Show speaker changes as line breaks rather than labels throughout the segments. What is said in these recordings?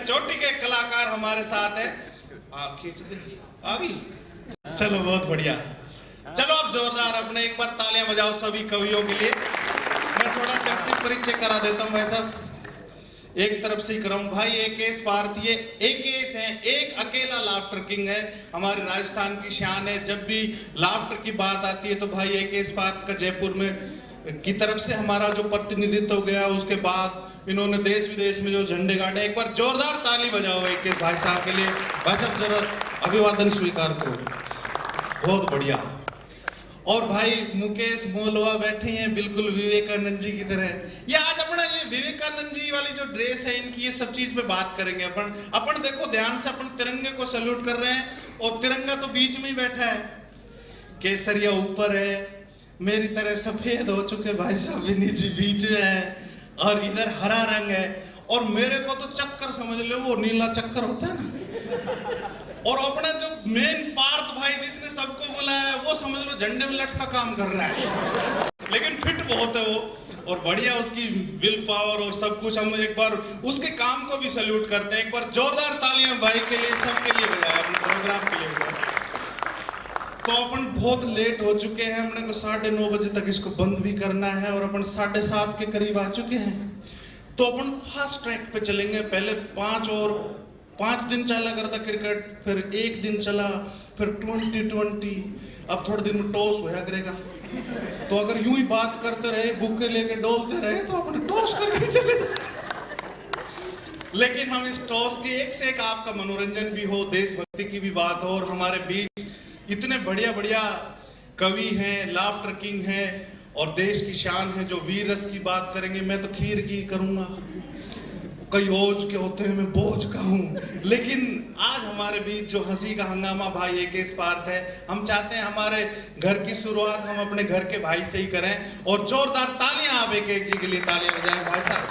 चोटी के कलाकार हमारे साथ है। खींच दे आ गई। चलो बहुत बढ़िया। चलो अब जोरदार अपने एक बार तालियां बजाओ सभी कवियों के लिए। मैं थोड़ा शैक्षिक परिचय करा देता हूं भाई साहब। एक तरफ से क्रम भाई एकेश पार्थ, ये एकेश है, एक अकेला लाफ्टर किंग है, हमारे राजस्थान की शान है। जब भी लाफ्टर की बात आती है तो भाई एकेश पार्थ का जयपुर में की तरफ से हमारा जो प्रतिनिधित्व हो गया, उसके बाद इन्होंने देश विदेश में जो झंडे गाड़े। एक बार जोरदार ताली बजाओ एकेश भाई साहब के लिए। भाई साहब जरा अभिवादन स्वीकार करो। बहुत बढ़िया। और भाई मुकेश मोलवा बैठे हैं बिल्कुल विवेकानंद जी की तरह। ये आज अपना ये विवेकानंद जी वाली जो ड्रेस है इनकी, ये सब चीज पे बात करेंगे अपन देखो ध्यान से, अपन तिरंगे को सल्यूट कर रहे हैं और तिरंगा तो बीच में ही बैठा है, केसरिया ऊपर है, मेरी तरह सफेद हो चुके भाई साहब विनीत जी बीच में है, और इधर हरा रंग है, और मेरे को तो चक्कर समझ लो, वो नीला चक्कर होता है ना। और अपना जो मेन पार्थ भाई जिसने सबको बुलाया है, वो समझ लो झंडे में लटका काम कर रहा है, लेकिन फिट बहुत है वो, और बढ़िया उसकी विल पावर और सब कुछ। हम एक बार उसके काम को भी सल्यूट करते हैं। एक बार जोरदार तालियां भाई के लिए, सबके लिए बजाया अपने प्रोग्राम के लिए। तो अपन बहुत लेट हो चुके हैं, हमने को 9:30 बजे तक इसको बंद भी करना है, और अपन 7:30 के करीब आ चुके हैं। तो अपन फास्ट ट्रैक पे चलेंगे। पहले 5 दिन चला करता क्रिकेट, फिर 1 दिन चला, फिर 2020, अब थोड़े दिन में टॉस होया करेगा। तो अगर यूं ही बात करते रहे, बुक्के लेके डोलते रहे, तो अपने टॉस करके चले। लेकिन हम इस टॉस के एक से एक आपका मनोरंजन भी हो, देशभक्ति की भी बात हो, और हमारे बीच इतने बढ़िया बढ़िया कवि हैं, लाफ्टर किंग हैं, और देश की शान है जो वीर रस की बात करेंगे। मैं तो खीर की करूंगा, कई ओज के होते हैं, मैं बोझ का हूं। लेकिन आज हमारे बीच जो हंसी का हंगामा भाई एकेश पार्थ है। हम चाहते हैं हमारे घर की शुरुआत हम अपने घर के भाई से ही करें, और जोरदार तालियां आप एकेश जी के लिए तालियां बजाएं भाई साहब।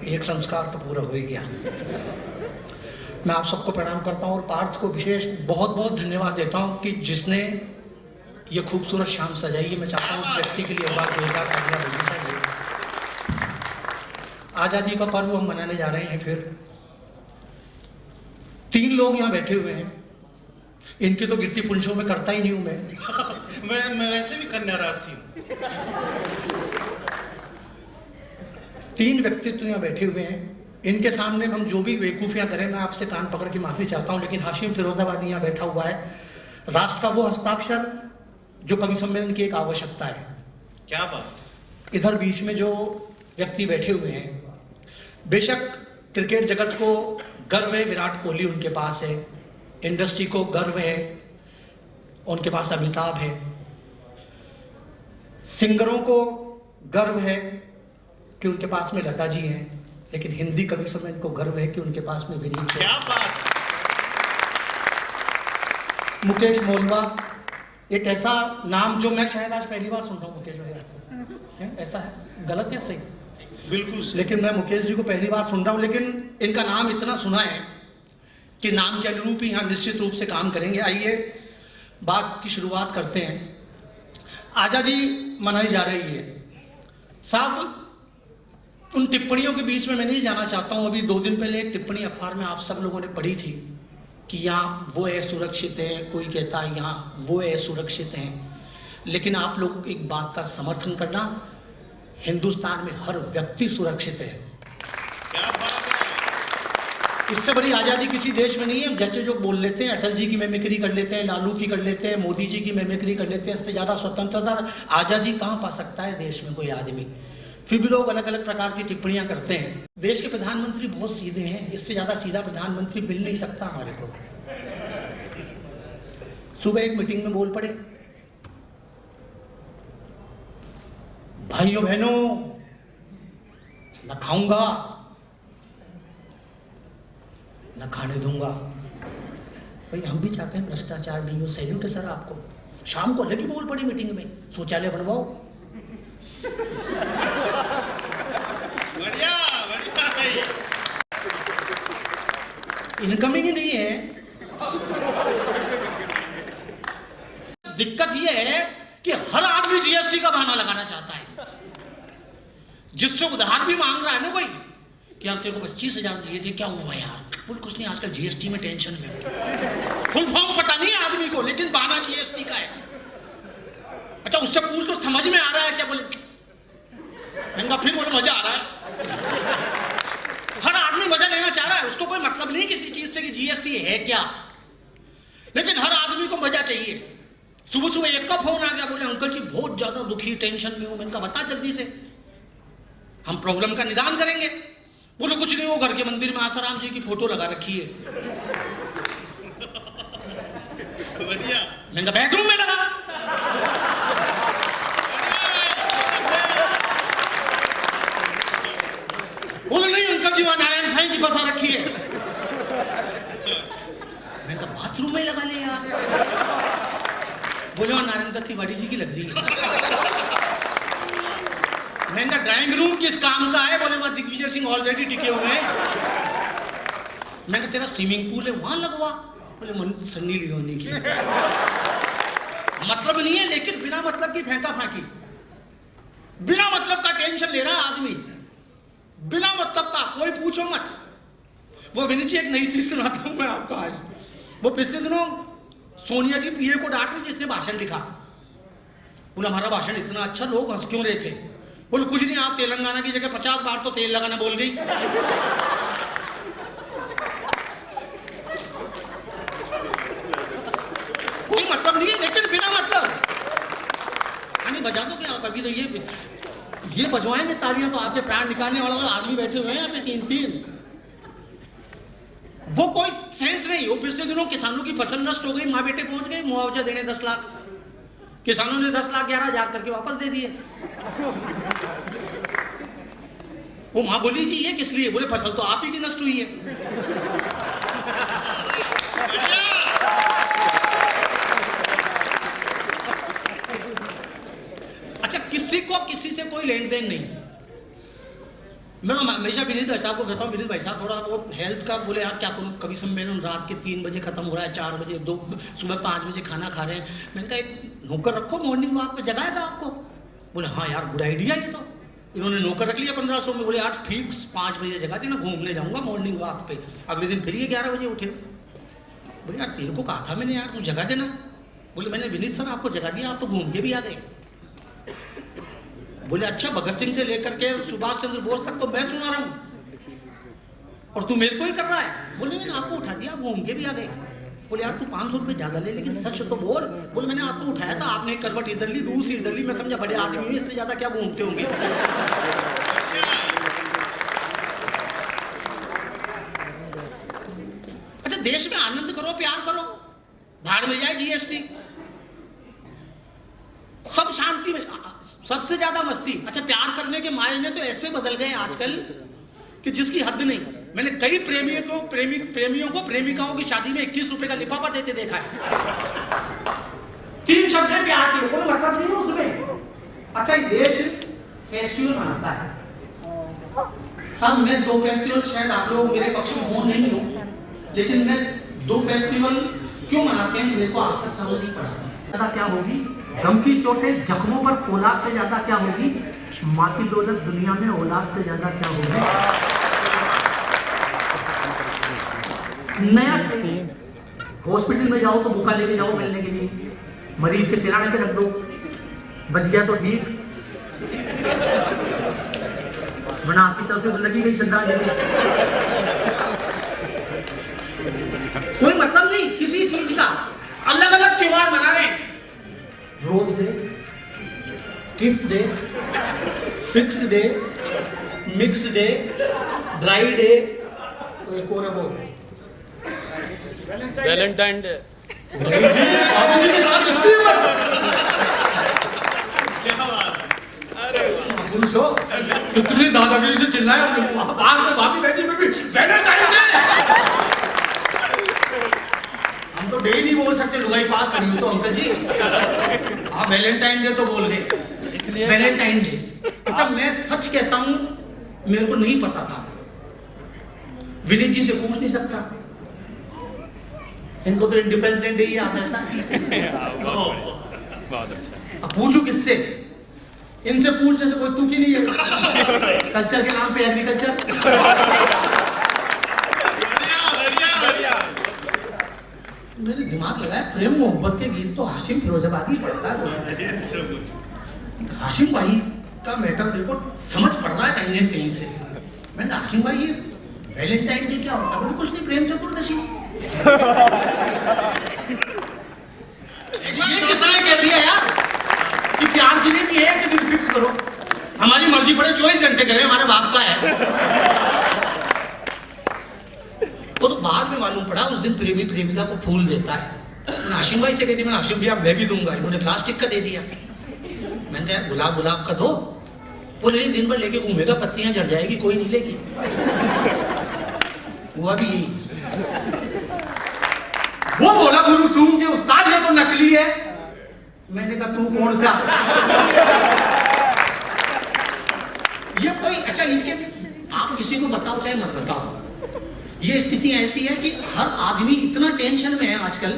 एक संस्कार तो पूरा हो ही गया। मैं आप सबको प्रणाम करता हूं, और पार्थ को विशेष बहुत बहुत धन्यवाद देता हूं कि जिसने ये खूबसूरत शाम सजाई है। मैं चाहता हूं उस व्यक्ति के लिए एक बार जोरदार तालियां बजनी चाहिए। आज़ादी का पर्व हम मनाने जा रहे हैं। फिर 3 लोग यहाँ बैठे हुए हैं, इनकी तो गिरती पुंछों में करता ही नहीं हूं
मैं वैसे भी कन्या राशि हूं।
3 व्यक्तित्व यहाँ बैठे हुए हैं, इनके सामने हम जो भी बेवकूफियां करें, मैं आपसे कान पकड़ के माफी चाहता हूं। लेकिन हाशिम फिरोजाबादी यहाँ बैठा हुआ है, राष्ट्र का वो हस्ताक्षर जो कवि सम्मेलन की एक आवश्यकता है।
क्या बात।
इधर बीच में जो व्यक्ति बैठे हुए हैं, बेशक क्रिकेट जगत को गर्व है, विराट कोहली उनके पास है, इंडस्ट्री को गर्व है, उनके पास अमिताभ है, सिंगरों को गर्व है कि उनके पास में लता जी हैं, लेकिन हिंदी कवि सम्मेलन को गर्व है कि उनके पास में विनीत है।
क्या बात।
मुकेश मोलवा एक ऐसा नाम जो मैं शायद आज पहली बार सुन रहा हूँ। मुकेश मोलवा ऐसा है, गलत या सही?
बिल्कुल।
लेकिन मैं मुकेश जी को पहली बार सुन रहा हूँ, लेकिन इनका नाम इतना सुना है कि नाम के अनुरूप ही यहाँ निश्चित रूप से काम करेंगे। आइए बात की शुरुआत करते हैं। आज़ादी मनाई जा रही है साहब, उन टिप्पणियों के बीच में मैं नहीं जाना चाहता हूं। अभी 2 दिन पहले एक टिप्पणी अखबार में आप सब लोगों ने पढ़ी थी कि यहाँ वो असुरक्षित है, कोई कहता है यहाँ वो असुरक्षित है। लेकिन आप लोग एक बात का समर्थन करना, हिंदुस्तान में हर व्यक्ति सुरक्षित है।
क्या बात है।
इससे बड़ी आज़ादी किसी देश में नहीं है। जैसे जो बोल लेते हैं, अटल जी की मेमिक्री कर लेते हैं, लालू की कर लेते हैं, मोदी जी की मेमिक्री कर लेते हैं, इससे ज़्यादा स्वतंत्रता आज़ादी कहाँ पा सकता है देश में कोई आदमी? फिर भी लोग अलग अलग प्रकार की टिप्पणियां करते हैं। देश के प्रधानमंत्री बहुत सीधे हैं, इससे ज्यादा सीधा प्रधानमंत्री मिल नहीं सकता हमारे को। सुबह एक मीटिंग में बोल पड़े, भाइयों बहनों न खाऊंगा न खाने दूंगा। भाई हम भी चाहते हैं भ्रष्टाचार नहीं हो, सैल्यूट है सर आपको। शाम को अलग ही बोल पड़ी मीटिंग में, शौचालय बनवाओ। इनकमिंग ही नहीं है। दिक्कत यह है कि हर आदमी जीएसटी का बहाना लगाना चाहता है। जिससे उधार भी मांग रहा है ना कोई कि यार तेरे को 25,000 दिए थे, क्या हुआ यार? बोल कुछ नहीं, आजकल जीएसटी में टेंशन में। फुल फॉर्म पता नहीं है आदमी को, लेकिन बहाना जीएसटी का है। अच्छा उससे पूछ तो समझ में आ रहा है क्या? बोले इनका फिर बोले मजा आ रहा है। हर आदमी मजा लेना चाह रहा है, उसको कोई मतलब नहीं किसी चीज से कि जीएसटी है क्या, लेकिन हर आदमी को मजा चाहिए। सुबह सुबह एक का फोन आ गया, बोले अंकल जी बहुत ज्यादा दुखी टेंशन में हूं। मैंने कहा बता जल्दी से, हम प्रॉब्लम का निदान करेंगे। बोले कुछ नहीं, वो घर के मंदिर में आसाराम जी की फोटो लगा रखी है।
बढ़िया।
मैंने कहा बेडरूम में लगा। बोले नहीं अंकल जी वहां नारायण साईं की फंसा रखी है। मैंने कहा बाथरूम में लगा ले यार। बोले वहां नारायण दत्त तिवारी जी की लग रही है। मैंने कहा ड्राइंग रूम किस काम का है? बोले वहां दिग्विजय सिंह ऑलरेडी टिके हुए हैं। मैंने कहा तेरा स्विमिंग पूल है वहां लगवा। बोले मन सन्नी लियोनी की। मतलब नहीं है, लेकिन बिना मतलब की फेंका फाकी, बिना मतलब का टेंशन ले रहा है आदमी, बिना मतलब का। कोई पूछो मत। वो विनीत जी एक नई चीज सुनाता हूं मैं आपको आज। वो पिछले दिनों सोनिया जी पीए को डांटी जिसने भाषण लिखा। बोला हमारा भाषण इतना अच्छा, लोग हंस क्यों रहे थे? बोले कुछ नहीं, आप तेलंगाना की जगह 50 बार तो तेल लगाना बोल गई। कोई मतलब नहीं है, लेकिन बिना मतलब। यानी बजा दो क्या? अभी तो ये बजवाएंगे तालियां तो आपके प्राण निकालने वाला आदमी बैठे हुए हैं यहाँ पे 3-3। वो कोई सेंस नहीं। वो पिछले दिनों किसानों की फसल नष्ट हो गई, माँ बेटे पहुंच गए मुआवजा देने 10 लाख। किसानों ने 10 लाख 11,000 करके वापस दे दिए। वो माँ बोली जी ये किस लिए? बोले फसल तो आप ही की नष्ट हुई है। अच्छा किसी को किसी से कोई लेन देन नहीं। मैं हमेशा विनीत भाई साहब को कहता हूँ, विनीत भाई साहब थोड़ा वो हेल्थ का, बोले यार क्या करूँ, कभी सम्मेलन रात के 3 बजे खत्म हो रहा है, 4 बजे, 2 सुबह 5 बजे खाना खा रहे हैं। मैंने कहा एक नौकर रखो मॉर्निंग वॉक पे, जगाएगा आपको। बोले हाँ यार गुड आइडिया ये तो। इन्होंने नौकर रख लिया 1500 में। बोले यार फिक्स 5 बजे जगा दी ना, घूमने जाऊंगा मॉर्निंग वॉक पे। अगले दिन फिर ये 11 बजे उठे। बोले यार तेरे को कहा था मैंने यार तू जगा देना। बोले मैंने विनीत सर आपको जगा दिया, आप तो घूम के भी आ गए। बोले अच्छा भगत सिंह से लेकर के सुभाष चंद्र बोस तक तो मैं सुना रहा हूं और तू मेरे को ही कर रहा है। बोले मैंने आपको उठा दिया, घूम के भी आ गए। बोले यार तू 500 रुपए ज्यादा ले, लेकिन सच तो बोल। बोले मैंने आपको उठाया था, आपने एक करवट इधर ली, दूसरी इधर ली, मैं समझा बड़े आदमी हुए, इससे ज्यादा क्या घूमते होंगे। अच्छा देश में आनंद करो, प्यार करो, भाड़ में जाए जीएसटी, सब शांति में, सबसे ज्यादा मस्ती। अच्छा प्यार करने के मायने तो ऐसे बदल गए आजकल कि जिसकी हद नहीं। मैंने कई प्रेमियों को प्रेमिकाओं की शादी में 21 रुपए का लिफाफा देते देखा है। 3 शब्द है प्यार के, कोई मतलब नहीं है उसमें। अच्छा ये देश फेस्टिवल मनाता है सब। मैं 2 फेस्टिवल, शायद आप लोग मेरे पक्ष में हो नहीं हो, लेकिन मैं 2 फेस्टिवल क्यों मनाते हैं मेरे को आज तक समझ नहीं पड़ा। क्या होगी गम की चोटें जख्मों पर औलाद से ज्यादा क्या होगी, माँ की दौलत दुनिया में औलाद से ज्यादा क्या होगी। नया हॉस्पिटल में जाओ तो बुका लेके जाओ मिलने के लिए, मरीज के सिराने पे रख दो, बच गया तो ठीक, वरना आपकी तरफ से लगी गई श्रद्धांजलि। कोई मतलब नहीं किसी चीज का। अलग अलग त्योहार मना रहे हैं, रोज डे, किस day, fix day, mix day, dry day, तो एक और है वो
वैलेंटाइन डे।
कितनी दादागिरी से चिल्लाए, पास में भाभी बैठी वैलेंटाइन डे। हम तो डे नहीं बोल सकते, लुगाई पास करी तो अंकल जी आप वैलेंटाइन डे तो बोल गए, वैलेंटाइन डे। अच्छा मैं सच कहता हूं मेरे को नहीं पता था, विनीत जी से पूछ नहीं सकता, इनको तो इंडिपेंडेंट डे ही आता है
बहुत अच्छा।
अब पूछू किससे? इनसे पूछने से कोई तुक ही नहीं है। कल्चर के नाम पे एग्रीकल्चर। मेरे दिमाग लगा है प्रेम मोहब्बत के गीत तो हाशिम फिरोजाबादी पढ़ता है। हाशिम भाई का मैटर मेरे को समझ पड़ रहा है कहीं न कहीं से। मैंने हाशिम भाई ये वैलेंटाइन डे क्या होता है? कुछ नहीं, प्रेम चतुर्दशी। ये किसने कह दिया यार कि प्यार के लिए भी एक दिन फिक्स करो, हमारी मर्जी पड़े 24 घंटे करें, हमारे बाप का है। वो तो बाद में मालूम पड़ा उस दिन प्रेमी प्रेमिका को फूल देता है। हाशिम भाई से कहती मैं हाशिम भैया मैं भी दूंगा, इन्होंने प्लास्टिक का दे दिया। मैंने कहा गुलाब गुलाब का दो। वो नहीं, दिन भर लेके घूमेगा, पत्तियां झड़ जाएगी, कोई नहीं लेगी। हुआ भी यही। वो बोला गुरु सूम के उस्ताद ये तो नकली है। मैंने कहा तू कौन सा? ये कोई अच्छा इनके आप किसी को बताओ चाहे मत बताओ, ये स्थिति ऐसी है कि हर आदमी इतना टेंशन में है आजकल।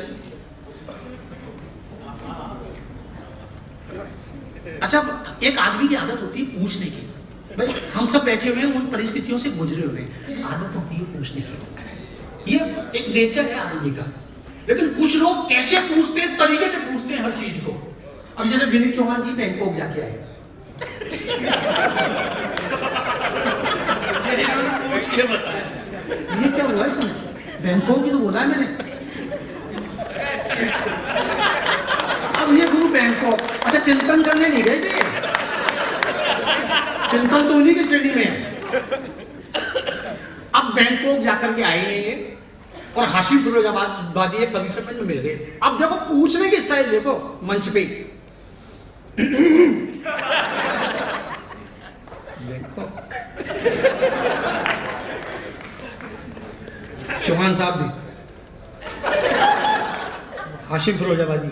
अच्छा एक आदमी की आदत होती है पूछने की। भाई हम सब बैठे हुए हैं, उन परिस्थितियों से गुजरे हुए हैं, आदत होती है पूछने की। ये एक नेचर है आदमी का। लेकिन कुछ लोग कैसे पूछते हैं, तरीके से पूछते हैं हर चीज को। अब जैसे विनीत चौहान जी बैंकॉक जाके आए, ये क्या हुआ इसमें? बैंकॉक की तो बोला है मैंने। अब ये गुरु बैंकॉक, अच्छा चिंतन करने नहीं गए थे? चिंतन तो उन्हीं की श्रेणी में है। अब बैंकॉक जाकर के आए हैं ये, और हाशिम फिरोजाबादी एक कवि से मिल गए। अब देखो पूछने की स्टाइल देखो मंच पे। देखो चौहान साहब भी, हाशिम फिरोजाबादी।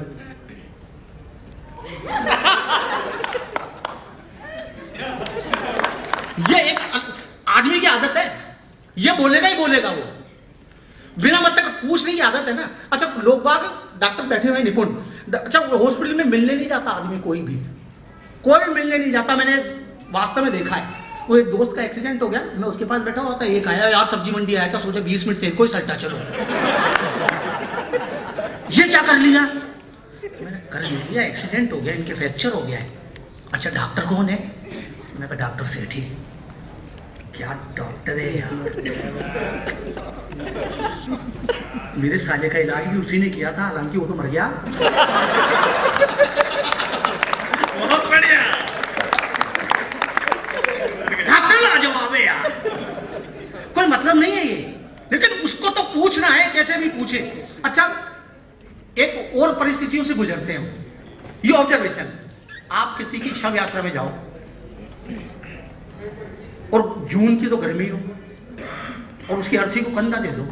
ये एक आदमी की आदत है, ये बोलेगा ही बोलेगा वो, बिना मतलब पूछने की आदत है ना। अच्छा लोग बाग डॉक्टर बैठे हुए निपुण, अच्छा हॉस्पिटल में मिलने नहीं जाता आदमी, कोई भी मिलने नहीं जाता। मैंने वास्तव में देखा है। वो एक दोस्त का एक्सीडेंट हो गया, मैं उसके पास बैठा हुआ था, एक आया यार सब्जी मंडी आया था, सोचा 20 मिनट तेरे को ही सट्टा चलो। ये क्या कर लिया? मैंने कर लिया, एक्सीडेंट हो गया, इनके फ्रैक्चर हो गया है। अच्छा डॉक्टर कौन है? मैं कहा डॉक्टर सेठी। क्या डॉक्टर है यार, मेरे साले का इलाज भी उसी ने किया था, हालांकि वो तो मर गया।
बहुत बढ़िया।
डॉक्टर लाजवाब है यार, कोई मतलब नहीं है ये, लेकिन उसको तो पूछना है, कैसे भी पूछे। अच्छा एक और परिस्थितियों से गुजरते हैं। ये ऑब्जर्वेशन, आप किसी की शव यात्रा में जाओ और जून की तो गर्मी हो और उसकी अर्थी को कंधा दे दो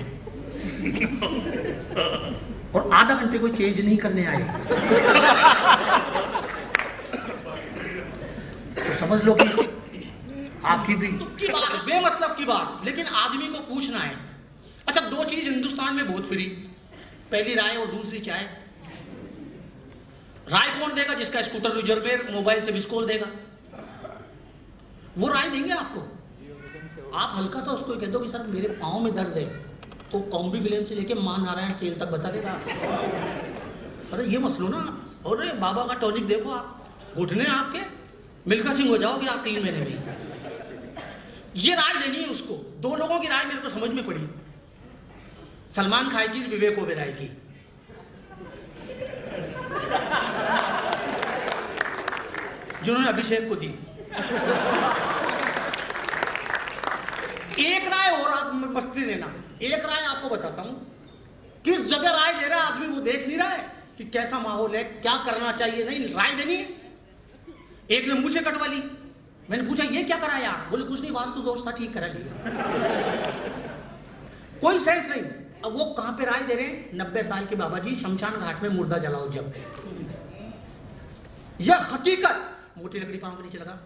और आधा घंटे कोई चेंज नहीं करने आए, तो समझ लो कि आपकी भी की बात, बेमतलब की बात, लेकिन आदमी को पूछना है। अच्छा दो चीज हिंदुस्तान में बहुत फ्री, पहली राय और दूसरी चाय। राय कौन देगा? जिसका स्कूटर रिजर्वेयर मोबाइल से मिस कॉल देगा, वो राय देंगे आपको। आप हल्का सा उसको कह दो कि सर मेरे पाँव में दर्द है, तो कॉम्बी फिल्म से लेके मां नारायण तेल तक बता देगा। अरे ये मसलो ना, अरे बाबा का टॉनिक देखो आप, घुटने आपके मिल्खा सिंह हो जाओगे आप 3 महीने में। ये राय देनी है उसको। दो लोगों की राय मेरे को समझ में पड़ी, सलमान खान की, विवेक ओबेरॉय की। जिन्होंने अभिषेक को दी। एक राय और आप मस्ती देना, एक राय आपको बताता हूं, किस जगह राय दे रहा है आदमी वो देख नहीं रहा है कि कैसा माहौल है, क्या करना चाहिए, नहीं राय देनी है। एक ने मुझे कटवा ली, मैंने पूछा ये क्या करा यार? बोले कुछ नहीं, वास्तु दोष था, ठीक करा लिया। कोई सेंस नहीं। अब वो कहां पे राय दे रहे हैं? 90 साल के बाबा जी, शमशान घाट में मुर्दा जलाओ जब। यह हकीकत। मोटी लकड़ी पांव के नीचे लगा,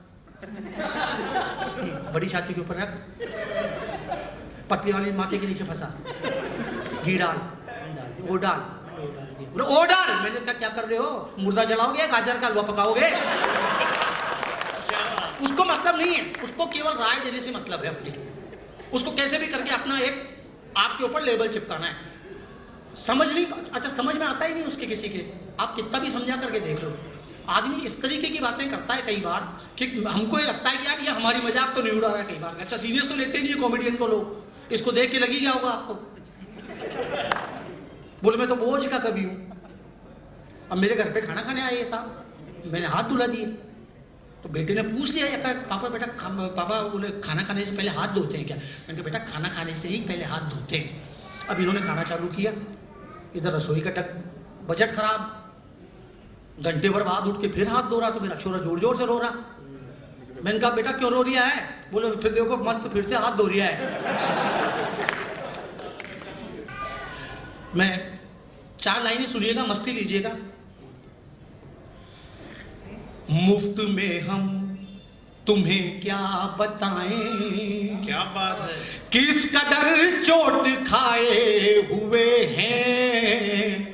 बड़ी छाती के ऊपर रख, पतली वाली माथे के नीचे फंसा, घी डाल दी, वो डाल, मैंने वो डाल दिया। बोले ओ डाल, मैंने कहा क्या कर रहे हो, मुर्दा जलाओगे, गाजर का हलवा पकाओगे? उसको मतलब नहीं है, उसको केवल राय देने से मतलब है अपनी, उसको कैसे भी करके अपना एक आपके ऊपर लेबल चिपकाना है। समझ नहीं, अच्छा समझ में आता ही नहीं उसके किसी के, आप कितना भी समझा करके देख लो। आदमी इस तरीके की बातें करता है कई बार कि हमको ये लगता है कि यार ये हमारी मजाक तो नहीं उड़ा रहा है कई बार। अच्छा सीरियस तो लेते नहीं है कॉमेडियन को लोग, इसको देख के लगी क्या होगा आपको? बोले मैं तो बोझ का कवि हूँ। अब मेरे घर पे खाना खाने आए साहब, मैंने हाथ धुला दिए, तो बेटे ने पूछ लिया या पापा बेटा पापा बोले खाना खाने से पहले हाथ धोते हैं क्या? मैंने कहा बेटा खाना खाने से ही पहले हाथ धोते हैं। अब इन्होंने खाना चालू किया, इधर रसोई का बजट खराब, घंटे भर बाद उठ के फिर हाथ धो रहा, तो मेरा छोरा जोर जोर से रो रहा। मैंने कहा बेटा क्यों रो रहा है? बोले फिर देखो मस्त फिर से हाथ धो रहा है। मैं 4 लाइनें सुनिएगा, मस्ती लीजिएगा। मुफ्त में हम तुम्हें क्या बताएं,
क्या बात है,
किस कदर चोट खाए हुए हैं।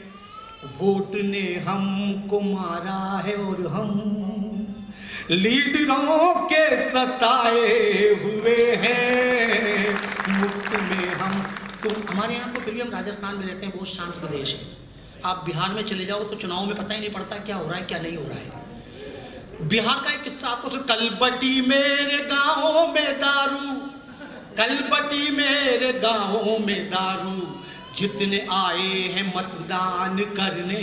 वोट ने हमको मारा है और हम लीडरों के सताए हुए हैं। मुफ्त में हम तुम, हमारे यहाँ तो फिर भी हम राजस्थान में रहते हैं, बहुत शांत प्रदेश है। आप बिहार में चले जाओ तो चुनाव में पता ही नहीं पड़ता क्या हो रहा है क्या नहीं हो रहा है। बिहार का एक किस्सा आपको सुन, कल बटी मेरे गाँव में दारू, कल बटी मेरे गाँव में दारू, जितने आए हैं मतदान करने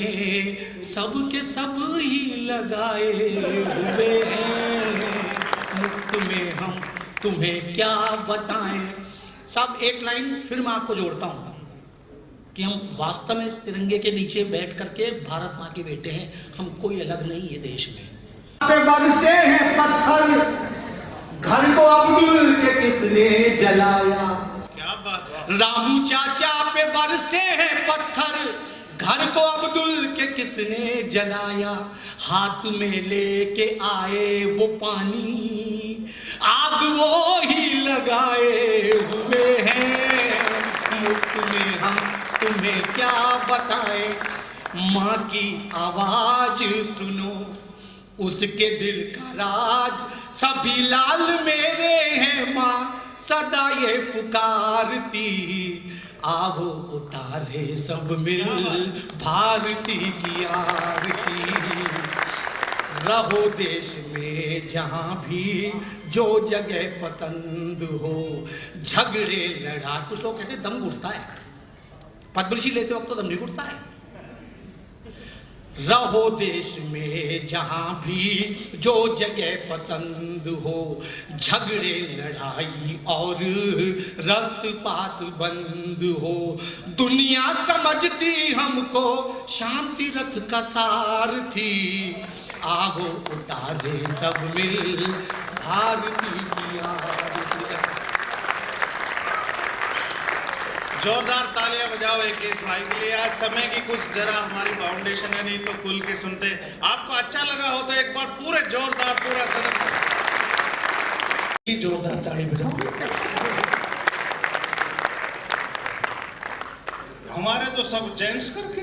सब के सब ही लगाए हुए हैं। मुफ्त में हम तुम्हें क्या बताएं। साहब एक लाइन फिर मैं आपको जोड़ता हूँ कि हम वास्तव में इस तिरंगे के नीचे बैठ करके भारत माँ के बेटे हैं, हम कोई अलग नहीं है देश में। पे बरसे हैं पत्थर, घर को अब्दुल के किसने जलाया।
क्या बात है,
रामू चाचा पे बरसे हैं पत्थर, घर को अब्दुल के किसने जलाया। हाथ में लेके आए वो पानी, आग वो ही लगाए हुए हैं। मुफ्त में हम तुम्हें क्या बताएं। माँ की आवाज सुनो, उसके दिल का राज, सभी लाल मेरे हैं माँ सदा ये पुकारती। आओ उतारे सब मिल भारती की आरती। रहो देश में जहाँ भी जो जगह पसंद हो, झगड़े लड़ा, कुछ लोग कहते हैं दम घुटता है, पद्मश्री लेते वक्त तो दम नहीं घुटता है। रहो देश में जहाँ भी जो जगह पसंद हो, झगड़े लड़ाई और रक्तपात बंद हो। दुनिया समझती हमको शांति रथ का सारथी, आओ उतारे सब मिल भारती की आरती।
जोरदार तालियां बजाओ एक केस भाई के लिए। आज समय की कुछ जरा हमारी फाउंडेशन है, नहीं तो खुल के सुनते। आपको अच्छा लगा हो तो एक बार पूरे जोरदार पूरा सदन जोरदार ताली बजाओ। हमारे तो सब जेंट्स करके